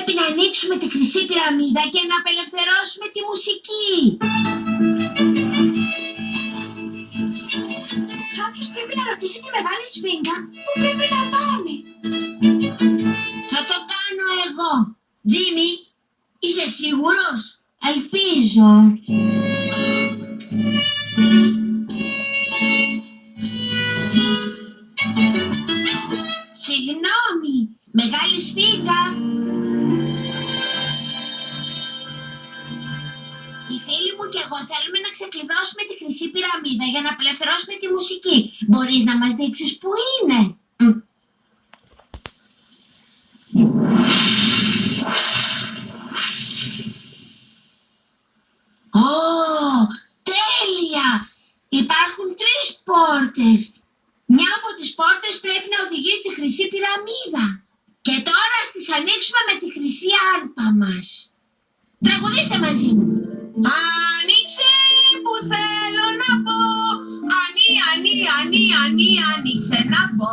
Πρέπει να ανοίξουμε τη Χρυσή Πυραμίδα και να απελευθερώσουμε τη μουσική. Κάποιος πρέπει να ρωτήσει τη μεγάλη σφίγγα που πρέπει να πάμε. Θα το κάνω εγώ. Τζίμι, είσαι σίγουρος? Ελπίζω. Συγγνώμη, μεγάλη σφίγγα. Οι φίλοι μου και εγώ θέλουμε να ξεκλειδώσουμε τη Χρυσή Πυραμίδα για να απελευθερώσουμε τη μουσική. Μπορείς να μας δείξεις που είναι? Ω, τέλεια! Υπάρχουν 3 πόρτες. Μια από τις πόρτες πρέπει να οδηγεί στη Χρυσή Πυραμίδα. Και τώρα ας τις ανοίξουμε με τη χρυσή άρπα μας. Τραγουδήστε μαζί μου. Άνοιξε που θέλω να πω. Ανή, ανή, ανή, ανή, άνοιξε να πω.